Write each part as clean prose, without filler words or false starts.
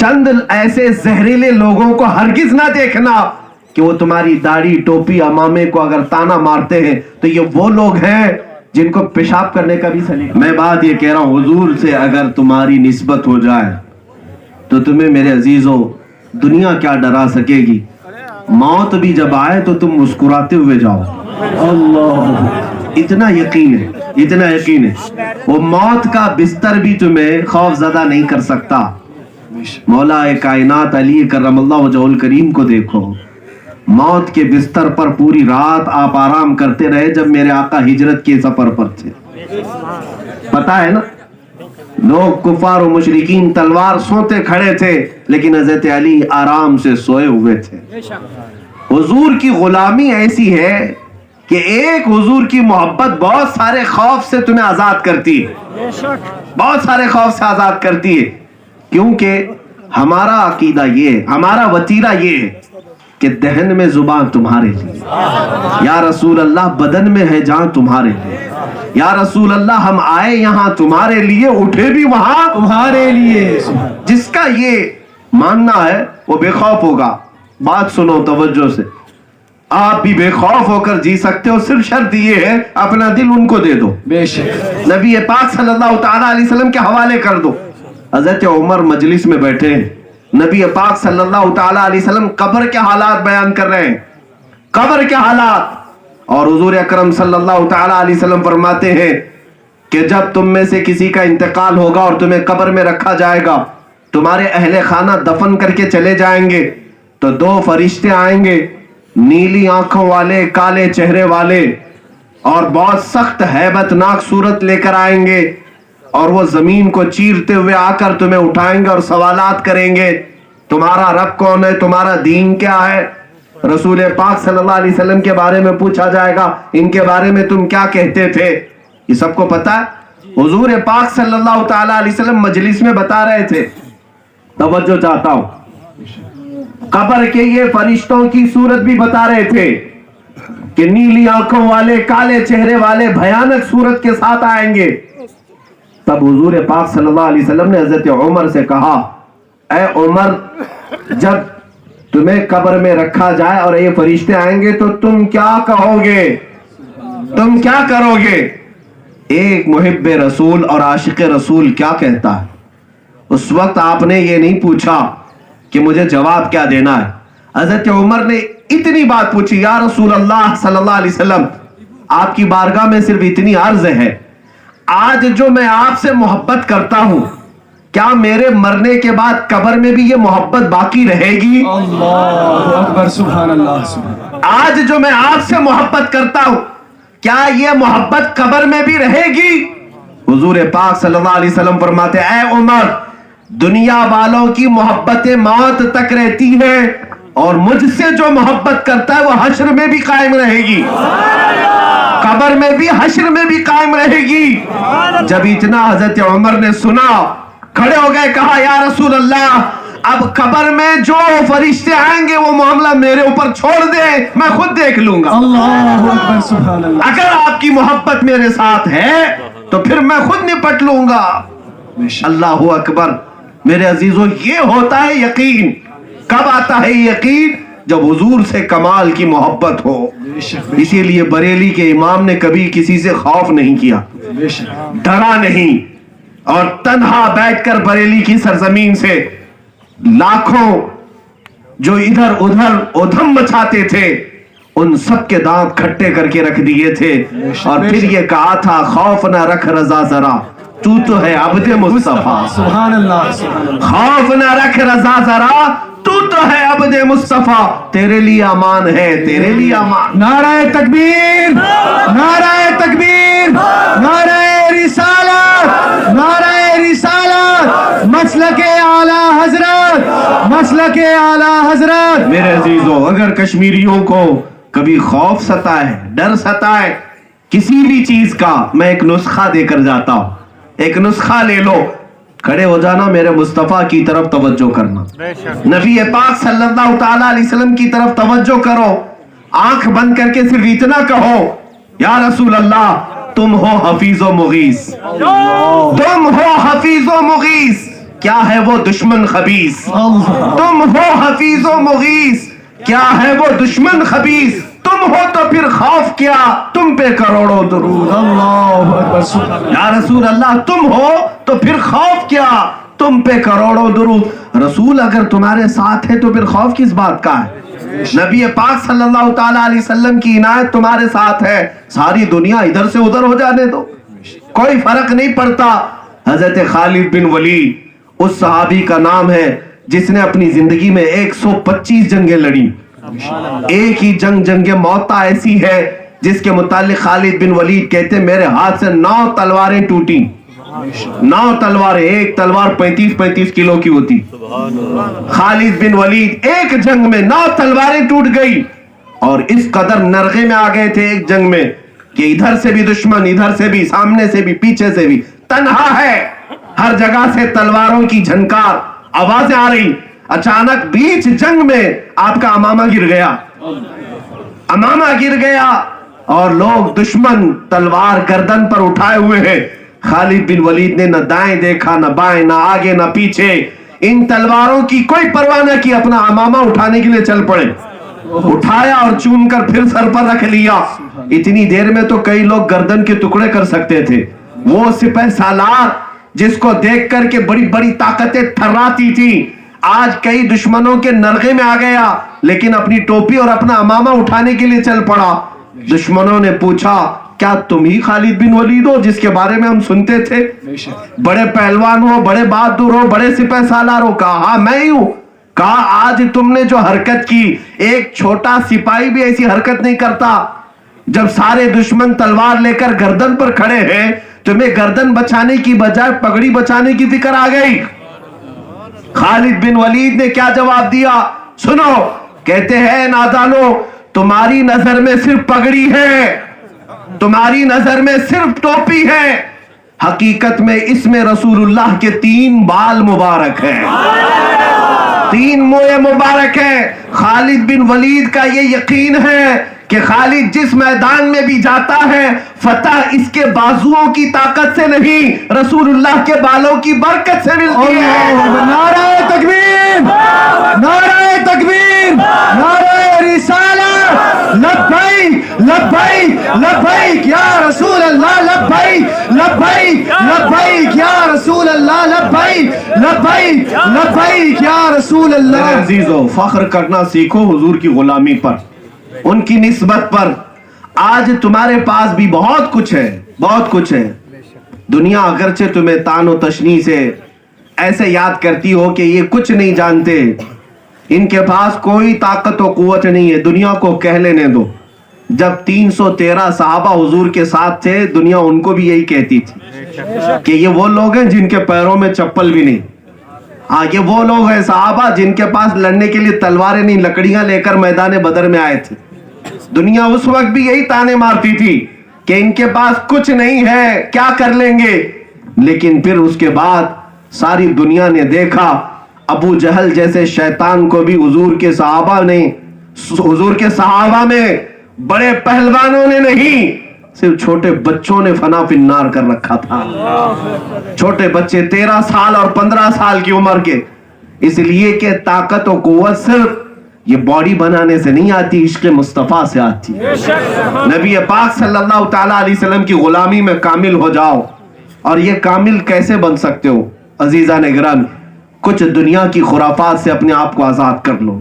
چند ایسے زہریلے لوگوں کو ہرگز نہ دیکھنا کہ وہ تمہاری داڑھی ٹوپی امامے کو اگر تانا مارتے ہیں تو یہ وہ لوگ ہیں جن کو پیشاب کرنے کا بھی سلیقہ. میں بات یہ کہہ رہا ہوں حضور سے اگر تمہاری نسبت ہو جائے تو تمہیں میرے عزیزوں دنیا کیا ڈرا سکے گی. موت بھی جب آئے تو تم مسکراتے ہوئے جاؤ. اللہ اتنا یقین ہے, اتنا یقین ہے. وہ موت کا بستر بھی تمہیں خوف زدہ نہیں کر سکتا. مولا کائنات علی کرم اللہ وجہہ الکریم کو دیکھو, موت کے بستر پر پوری رات آپ آرام کرتے رہے جب میرے آقا ہجرت کے سفر پر تھے. پتا ہے نا, لوگ کفار و مشرکین تلوار سوتے کھڑے تھے لیکن حضرت علی آرام سے سوئے ہوئے تھے. حضور کی غلامی ایسی ہے کہ ایک حضور کی محبت بہت سارے خوف سے تمہیں آزاد کرتی ہے, بہت سارے خوف سے آزاد کرتی ہے. کیونکہ ہمارا عقیدہ یہ ہے, ہمارا وتیرہ یہ ہے کہ دہن میں زبان تمہارے لیے, یا رسول اللہ بدن میں ہے جان تمہارے لیے, یا رسول اللہ ہم آئے یہاں تمہارے لیے, اٹھے بھی وہاں تمہارے لیے. جس کا یہ ماننا ہے وہ بے خوف ہوگا. بات سنو توجہ سے, آپ بھی بے خوف ہو کر جی سکتے ہو, صرف شرط یہ ہے اپنا دل ان کو دے دو. بے شک نبی پاک صلی اللہ تعالیٰ علیہ وسلم کے حوالے کر دو. حضرت عمر مجلس میں بیٹھے ہیں, نبی پاک صلی اللہ تعالیٰ علیہ وسلم قبر کے حالات بیان کر رہے ہیں, قبر کے حالات. اور حضور اکرم صلی اللہ تعالیٰ علیہ وسلم فرماتے ہیں کہ جب تم میں سے کسی کا انتقال ہوگا اور تمہیں قبر میں رکھا جائے گا, تمہارے اہل خانہ دفن کر کے چلے جائیں گے تو دو فرشتے آئیں گے, نیلی آنکھوں والے, کالے چہرے والے, اور بہت سخت ہیبت ناک صورت لے کر آئیں گے, اور وہ زمین کو چیرتے ہوئے آ کر تمہیں اٹھائیں گے اور سوالات کریں گے. تمہارا رب کون ہے, تمہارا دین کیا ہے. رسول پاک صلی اللہ علیہ وسلم کے بارے میں پوچھا جائے گا, ان کے بارے میں تم کیا کہتے تھے. یہ سب کو پتا ہے. حضور پاک صلی اللہ تعالیٰ علیہ وسلم مجلس میں بتا رہے تھے, توجہ چاہتا ہوں, قبر کے یہ فرشتوں کی صورت بھی بتا رہے تھے کہ نیلی آنکھوں والے, کالے چہرے والے, بھیانک صورت کے ساتھ آئیں گے. تب حضور پاک صلی اللہ علیہ وسلم نے حضرت عمر سے کہا, اے عمر, جب تمہیں قبر میں رکھا جائے اور یہ فرشتے آئیں گے تو تم کیا کہو گے, تم کیا کرو گے. ایک محب رسول اور عاشق رسول کیا کہتا ہے. اس وقت آپ نے یہ نہیں پوچھا کہ مجھے جواب کیا دینا ہے. حضرت عمر نے اتنی بات پوچھی, یا رسول اللہ صلی اللہ علیہ وسلم, آپ کی بارگاہ میں صرف اتنی عرض ہے, آج جو میں آپ سے محبت کرتا ہوں, کیا میرے مرنے کے بعد قبر میں بھی یہ محبت باقی رہے گی. اللہ اکبر, سبحان اللہ. آج جو میں آپ سے محبت کرتا ہوں, کیا یہ محبت قبر میں بھی رہے گی. حضور پاک صلی اللہ علیہ وسلم فرماتے, اے عمر, دنیا والوں کی محبتیں موت تک رہتی ہیں, اور مجھ سے جو محبت کرتا ہے وہ حشر میں بھی قائم رہے گی, قبر میں بھی, حشر میں بھی قائم رہے گی. جب اتنا حضرت عمر نے سنا, کھڑے ہو گئے, کہا, یا رسول اللہ, اب قبر میں جو فرشتے آئیں گے وہ معاملہ میرے اوپر چھوڑ دیں, میں خود دیکھ لوں گا. اللہ اکبر, سبحان اللہ. اگر آپ کی محبت میرے ساتھ ہے تو پھر میں خود نپٹ لوں گا. اللہ اکبر. میرے عزیزوں, یہ ہوتا ہے یقین. کب آتا ہے یقین؟ جب حضور سے کمال کی محبت ہو. اسی لیے بریلی کے امام نے کبھی کسی سے خوف نہیں کیا, ڈرا نہیں, اور تنہا بیٹھ کر بریلی کی سرزمین سے لاکھوں جو ادھر ادھر ادھم مچاتے تھے ان سب کے دانت کھٹے کر کے رکھ دیے تھے, اور پھر یہ کہا تھا, خوف نہ رکھ رضا ذرا, تو تو ہے عبد مصطفیٰ. سبحان اللہ. خوف نہ رکھ رضا ذرا, تو تو ہے عبد مصطفیٰ, تیرے لیے امان ہے, تیرے لیے امان. نعرہ تکبیر, نعرہ تکبیر, نعرہ رسالت, نعرہ رسالت, مسلک اعلی حضرت, مسلک اعلی حضرت. میرے عزیزو, اگر کشمیریوں کو کبھی خوف ستائے, ڈر ستائے کسی بھی چیز کا, میں ایک نسخہ دے کر جاتا ہوں. ایک نسخہ لے لو, کھڑے ہو جانا, میرے مصطفیٰ کی طرف توجہ کرنا, نبی پاک صلی اللہ تعالیٰ علیہ وسلم کی طرف توجہ کرو, آنکھ بند کر کے صرف اتنا کہو, یا رسول اللہ, تم ہو حفیظ و مغیث, تم ہو حفیظ و مغیث. کیا ہے وہ دشمن خبیث، تم ہو حفیظ و مغیث، کیا ہے وہ دشمن خبیث، تم ہو تو پھر خوف کیا، تم پہ کروڑوں درود۔ یا رسول اللہ تم ہو تو پھر خوف کیا، تم پہ کروڑوں درود۔ رسول اگر تمہارے ساتھ ہے تو پھر خوف کس بات کا ہے؟ نبی پاک صلی اللہ تعالیٰ علیہ وسلم کی عنایت تمہارے ساتھ ہے، ساری دنیا ادھر سے ادھر ہو جانے دو، کوئی فرق نہیں پڑتا۔ حضرت خالد بن ولید اس صحابی کا نام ہے جس نے اپنی زندگی میں 125 جنگیں لڑی، ایک ہی جنگ موت ایسی ہے جس کے متعلق خالد بن ولید کہتے ہیں میرے ہاتھ سے 9 تلواریں ٹوٹی، 9 تلواریں، ایک تلوار 35 کلو کی ہوتی۔ خالد بن ولید ایک جنگ میں 9 تلواریں ٹوٹ گئی، اور اس قدر نرغے میں آ گئے تھے ایک جنگ میں کہ ادھر سے بھی دشمن، ادھر سے بھی، سامنے سے بھی، پیچھے سے بھی، تنہا ہے، ہر جگہ سے تلواروں کی جھنکار آوازیں آ رہی۔ اچانک بیچ جنگ میں آپ کا امامہ گر گیا، امامہ گر گیا، اور لوگ دشمن تلوار گردن پر اٹھائے ہوئے ہیں۔ خالد بن ولید نے نہ دائیں دیکھا، نہ بائیں، نہ آگے نہ پیچھے، ان تلواروں کی کوئی پرواہ نہ کی، اپنا امامہ اٹھانے کے لیے چل پڑے، اٹھایا اور چوم کر پھر سر پر رکھ لیا۔ اتنی دیر میں تو کئی لوگ گردن کے ٹکڑے کر سکتے تھے، وہ سپہ سالار جس کو دیکھ کر کے بڑی بڑی طاقتیں تھراتی تھی، آج کئی دشمنوں کے نرغے میں آ گیا، لیکن اپنی ٹوپی اور اپنا امامہ اٹھانے کے لیے چل پڑا۔ دشمنوں نے پوچھا کیا تم ہی خالد بن ولید ہو جس کے بارے میں ہم سنتے تھے، بڑے پہلوان ہو، بڑے بہادر ہو، بڑے سپہ سالار ہو؟ کہا ہاں میں ہی ہوں۔ کہا آج تم نے جو حرکت کی، ایک چھوٹا سپاہی بھی ایسی حرکت نہیں کرتا۔ جب سارے دشمن تلوار لے کر گردن پر کھڑے ہیں، تمہیں گردن بچانے کی بجائے پگڑی بچانے کی فکر آ گئی۔ خالد بن ولید نے کیا جواب دیا سنو، کہتے ہیں نادانو تمہاری نظر میں صرف پگڑی ہے، تمہاری نظر میں صرف ٹوپی ہے، حقیقت میں اس میں رسول اللہ کے 3 بال مبارک ہیں، 3 موئے مبارک ہیں۔ خالد بن ولید کا یہ یقین ہے کہ خالد جس میدان میں بھی جاتا ہے فتح اس کے بازوؤں کی طاقت سے نہیں، رسول اللہ کے بالوں کی برکت سے ملتی ہے۔ نعرہ تکبیر، نعرہ تکبیر، نعرہ رسالہ، لبیک لبیک لبیک یا رسول اللہ، لبیک لبیک لبیک یا رسول اللہ، لبیک لبیک لبیک یا رسول اللہ۔ میرے عزیزو فخر کرنا سیکھو حضور کی غلامی پر، ان کی نسبت پر۔ آج تمہارے پاس بھی بہت کچھ ہے، بہت کچھ ہے۔ دنیا اگرچہ تمہیں تان و تشنی سے ایسے یاد کرتی ہو کہ یہ کچھ نہیں جانتے، ان کے پاس کوئی طاقت و قوت نہیں ہے، دنیا کو کہہ لینے دو۔ جب 313 صحابہ حضور کے ساتھ تھے، دنیا ان کو بھی یہی کہتی تھی کہ یہ وہ لوگ ہیں جن کے پیروں میں چپل بھی نہیں، یہ وہ لوگ ہیں صحابہ جن کے پاس لڑنے کے لیے تلواریں نہیں، لکڑیاں لے کر میدان بدر میں آئے تھے۔ دنیا اس وقت بھی یہی تانے مارتی تھی کہ ان کے پاس کچھ نہیں ہے، کیا کر لیں گے۔ لیکن پھر اس کے بعد ساری دنیا نے دیکھا ابو جہل جیسے شیطان کو بھی حضور کے صحابہ میں بڑے پہلوانوں نے نہیں، صرف چھوٹے بچوں نے فنا فی النار کر رکھا تھا، چھوٹے بچے 13 سال اور 15 سال کی عمر کے، اس لیے کہ طاقت و قوت صرف یہ باڈی بنانے سے نہیں آتی، عشق مصطفیٰ سے آتی۔ نبی پاک صلی اللہ تعالیٰ علیہ وسلم کی غلامی میں کامل ہو جاؤ۔ اور یہ کامل کیسے بن سکتے ہو عزیزان گرامی؟ کچھ دنیا کی خرافات سے اپنے آپ کو آزاد کر لو۔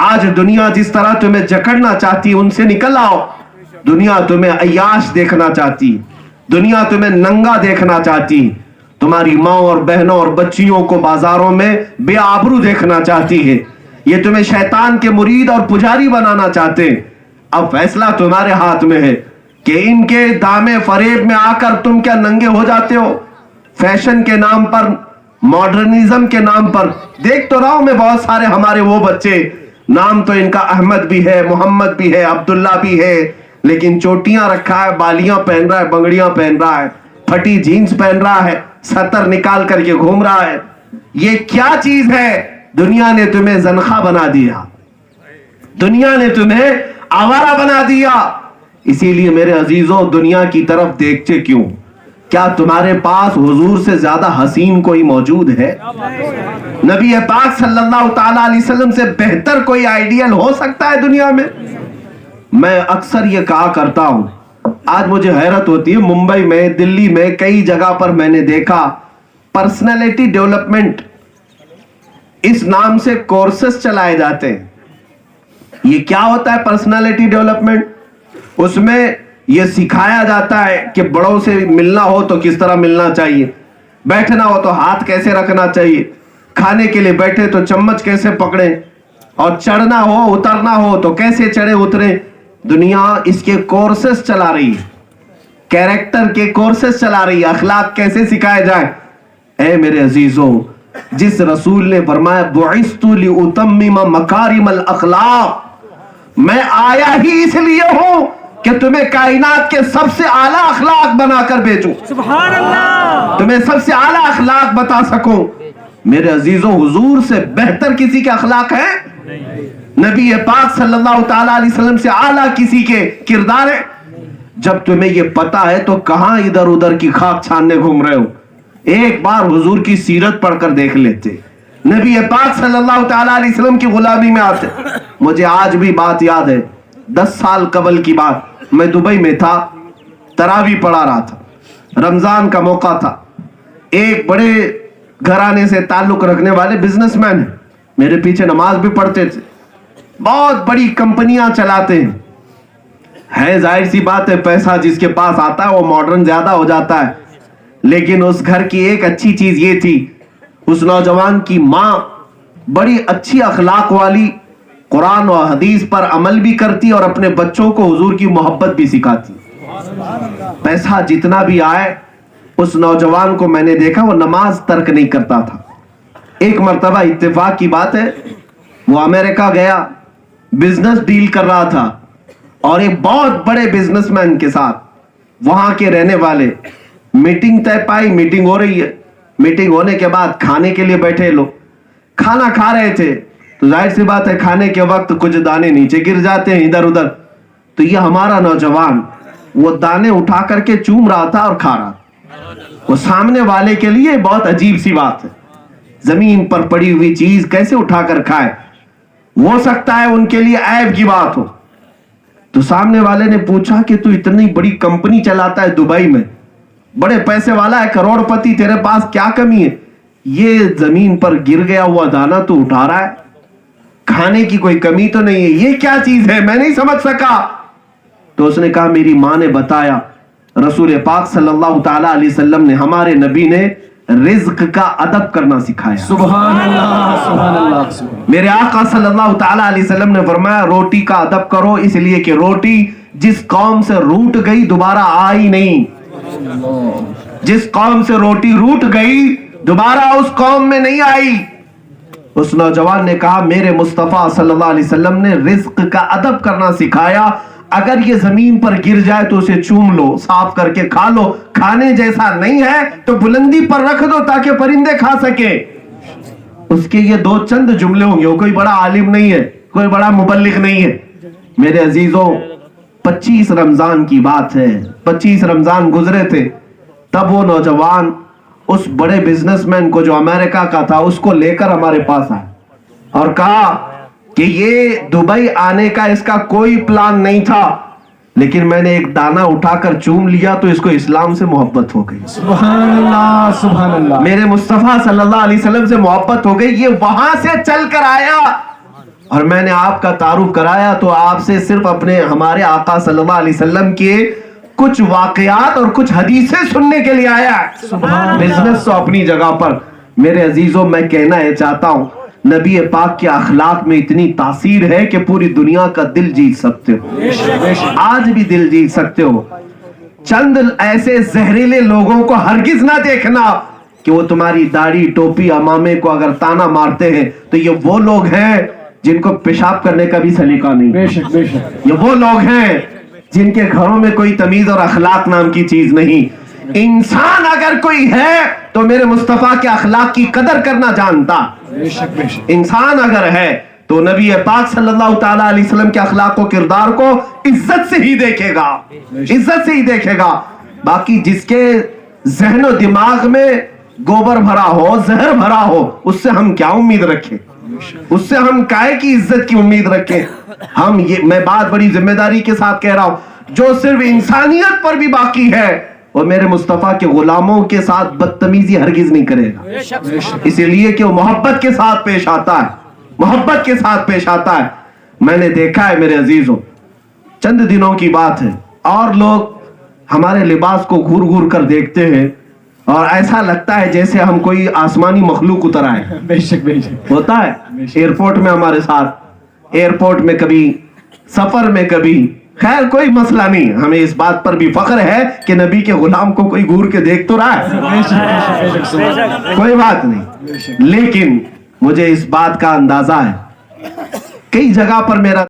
آج دنیا جس طرح تمہیں جکڑنا چاہتی ان سے نکل آؤ۔ دنیا تمہیں عیاش دیکھنا چاہتی، دنیا تمہیں ننگا دیکھنا چاہتی، تمہاری ماں اور بہنوں اور بچیوں کو بازاروں میں بے آبرو دیکھنا چاہتی ہے، یہ تمہیں شیطان کے مرید اور پجاری بنانا چاہتے ہیں۔ اب فیصلہ تمہارے ہاتھ میں ہے کہ ان کے دامے فریب میں آ کر تم کیا ننگے ہو جاتے ہو، فیشن کے نام پر، ماڈرنزم کے نام پر۔ دیکھ تو رہا ہوں میں بہت سارے ہمارے وہ بچے، نام تو ان کا احمد بھی ہے، محمد بھی ہے، عبداللہ بھی ہے، لیکن چوٹیاں رکھا ہے، بالیاں پہن رہا ہے، بنگڑیاں پہن رہا ہے، پھٹی جینز پہن رہا ہے، سطر نکال کر کے گھوم رہا ہے۔ یہ کیا چیز ہے؟ دنیا نے تمہیں زنخا بنا دیا، دنیا نے تمہیں آوارہ بنا دیا۔ اسی لیے میرے عزیزوں دنیا کی طرف دیکھتے کیوں؟ کیا تمہارے پاس حضور سے زیادہ حسین کوئی موجود ہے؟ نبی پاک صلی اللہ تعالی علیہ وسلم سے بہتر کوئی آئیڈیل ہو سکتا ہے دنیا میں؟ میں اکثر یہ کہا کرتا ہوں، آج مجھے حیرت ہوتی ہے، ممبئی میں، دلی میں، کئی جگہ پر میں نے دیکھا پرسنالٹی ڈیولپمنٹ اس نام سے کورسز چلائے جاتے ہیں۔ یہ کیا ہوتا ہے پرسنالٹی ڈیولپمنٹ؟ اس میں یہ سکھایا جاتا ہے کہ بڑوں سے ملنا ہو تو کس طرح ملنا چاہیے، بیٹھنا ہو تو ہاتھ کیسے رکھنا چاہیے، کھانے کے لیے بیٹھے تو چمچ کیسے پکڑیں، اور چڑھنا ہو اترنا ہو تو کیسے چڑھے اتریں۔ دنیا اس کے کورسز چلا رہی ہے، کیریکٹر کے کورسز چلا رہی ہے، اخلاق کیسے سکھائے جائیں۔ اے میرے عزیزوں، جس رسول نے فرمایا بعثت لأتمم مکارم الاخلاق، میں آیا ہی اس لیے ہوں کہ تمہیں کائنات کے سب سے اعلیٰ اخلاق بنا کر بھیجوں، سبحان اللہ، تمہیں سب سے اعلیٰ اخلاق بتا سکوں۔ میرے عزیزوں، حضور سے بہتر کسی کے اخلاق ہیں؟ نبی پاک صلی اللہ تعالی علیہ وسلم سے اعلیٰ کسی کے کردار ہے؟ جب تمہیں یہ پتا ہے تو کہاں ادھر ادھر کی خاک چھاننے گھوم رہے ہو؟ ایک بار حضور کی سیرت پڑھ کر دیکھ لیتے، نبی پاک صلی اللہ تعالی علیہ وسلم کی غلامی میں آتے۔ مجھے آج بھی بات یاد ہے، 10 سال قبل کی بات، میں دبئی میں تھا، تراویح پڑھا رہا تھا، رمضان کا موقع تھا۔ ایک بڑے گھرانے سے تعلق رکھنے والے بزنس مین ہیں، میرے پیچھے نماز بھی پڑھتے تھے، بہت بڑی کمپنیاں چلاتے ہیں۔ ہے ظاہر سی بات ہے، پیسہ جس کے پاس آتا ہے وہ ماڈرن زیادہ ہو جاتا ہے، لیکن اس گھر کی ایک اچھی چیز یہ تھی، اس نوجوان کی ماں بڑی اچھی اخلاق والی، قرآن و حدیث پر عمل بھی کرتی اور اپنے بچوں کو حضور کی محبت بھی سکھاتی۔ پیسہ جتنا بھی آئے، اس نوجوان کو میں نے دیکھا وہ نماز ترک نہیں کرتا تھا۔ ایک مرتبہ اتفاق کی بات ہے، وہ امریکہ گیا، بزنس ڈیل کر رہا تھا، اور ایک بہت بڑے بزنس مین کے ساتھ وہاں کے رہنے والے میٹنگ طے پائی، میٹنگ ہو رہی ہے۔ میٹنگ ہونے کے بعد کھانے کے لیے بیٹھے، لوگ کھانا کھا رہے تھے، تو ظاہر سی بات ہے کھانے کے وقت کچھ دانے نیچے گر جاتے ہیں ادھر ادھر، تو یہ ہمارا نوجوان وہ دانے اٹھا کر کے چوم رہا تھا اور کھا رہا تھا۔ وہ سامنے والے کے لیے بہت عجیب سی بات ہے، زمین پر پڑی ہوئی چیز کیسے اٹھا کر کھائے، ہو سکتا ہے ان کے لیے عیب کی بات ہو۔ تو سامنے والے نے پوچھا کہ تو اتنی بڑی کمپنی چلاتا ہے دبئی میں، بڑے پیسے والا ہے، کروڑ پتی، تیرے پاس کیا کمی ہے؟ یہ زمین پر گر گیا ہوا دانا تو اٹھا رہا ہے، کھانے کی کوئی کمی تو نہیں ہے، یہ کیا چیز ہے؟ میں نہیں سمجھ سکا۔ تو اس نے کہا میری ماں نے بتایا، رسول پاک صلی اللہ تعالی علیہ وسلم نے، ہمارے نبی نے رزق کا ادب کرنا سکھایا۔ سبحان اللہ، سبحان اللہ۔ میرے آقا صلی اللہ تعالی علیہ وسلم نے فرمایا روٹی کا ادب کرو، اس لیے کہ روٹی جس قوم سے روٹ گئی دوبارہ آئی نہیں، جس قوم سے روٹی روٹ گئی دوبارہ اس قوم میں نہیں آئی۔ اس نوجوان نے کہا میرے مصطفیٰ صلی اللہ علیہ وسلم نے رزق کا ادب کرنا سکھایا، اگر یہ زمین پر گر جائے تو اسے چوم لو، صاف کر کے کھا لو، کھانے جیسا نہیں ہے تو بلندی پر رکھ دو تاکہ پرندے کھا سکے۔ اس کے یہ 2 چند جملے ہوں گے، وہ کوئی بڑا عالم نہیں ہے، کوئی بڑا مبلغ نہیں ہے۔ میرے عزیزوں، 25 رمضان کی بات ہے، 25 رمضان گزرے تھے، تب وہ نوجوان اس بڑے بزنس مین کو جو امریکہ کا تھا اس کو لے کر ہمارے پاس آیا اور کہا کہ یہ دبئی آنے کا اس کا کوئی پلان نہیں تھا، لیکن میں نے ایک دانہ اٹھا کر چوم لیا تو اس کو اسلام سے محبت ہو گئی۔ سبحان اللہ، سبحان اللہ، میرے مصطفیٰ صلی اللہ علیہ وسلم سے محبت ہو گئی۔ یہ وہاں سے چل کر آیا اور میں نے آپ کا تعارف کرایا تو آپ سے صرف اپنے ہمارے آقا صلی اللہ علیہ وسلم کے کچھ واقعات اور کچھ حدیثیں سننے کے لیے آیا۔ بزنس تو اپنی جگہ پر۔ میرے عزیزوں، میں کہنا ہے چاہتا ہوں نبی پاک کے اخلاق میں اتنی تاثیر ہے کہ پوری دنیا کا دل جیت سکتے ہو، آج بھی دل جیت سکتے ہو۔ چند ایسے زہریلے لوگوں کو ہرگز نہ دیکھنا کہ وہ تمہاری داڑھی ٹوپی امامے کو اگر تانا مارتے ہیں تو یہ وہ لوگ ہیں جن کو پیشاب کرنے کا بھی سلیقہ نہیں۔ بے شک بے شک، یہ وہ لوگ ہیں جن کے گھروں میں کوئی تمیز اور اخلاق نام کی چیز نہیں۔ انسان اگر کوئی ہے تو میرے مصطفیٰ کے اخلاق کی قدر کرنا جانتا۔ انسان اگر ہے تو نبی پاک صلی اللہ تعالی علیہ وسلم کے اخلاق و کردار کو عزت سے ہی دیکھے گا، عزت سے ہی دیکھے گا۔ باقی جس کے ذہن و دماغ میں گوبر بھرا ہو, زہر بھرا ہو, اس سے ہم کیا امید رکھیں, اس سے ہم کائے کی عزت کی امید رکھیں. ہم یہ, میں بات بڑی ذمہ داری کے ساتھ کہہ رہا ہوں, جو صرف انسانیت پر بھی باقی ہے وہ میرے مصطفیٰ کے غلاموں کے ساتھ بدتمیزی ہرگز نہیں کرے گا, اسی لیے کہ وہ محبت کے ساتھ پیش آتا ہے, محبت کے ساتھ پیش آتا ہے. میں نے دیکھا ہے میرے عزیزوں, چند دنوں کی بات ہے, اور لوگ ہمارے لباس کو گھور گھور کر دیکھتے ہیں اور ایسا لگتا ہے جیسے ہم کوئی آسمانی مخلوق اتر آئے. بے شک بے شک. ہوتا ہے ایئرپورٹ میں ہمارے ساتھ, ایئرپورٹ میں کبھی, سفر میں کبھی. خیر کوئی مسئلہ نہیں, ہمیں اس بات پر بھی فخر ہے کہ نبی کے غلام کو کوئی گھور کے دیکھ تو رہا ہے, کوئی بات نہیں. لیکن مجھے اس بات کا اندازہ ہے, کئی جگہ پر میرا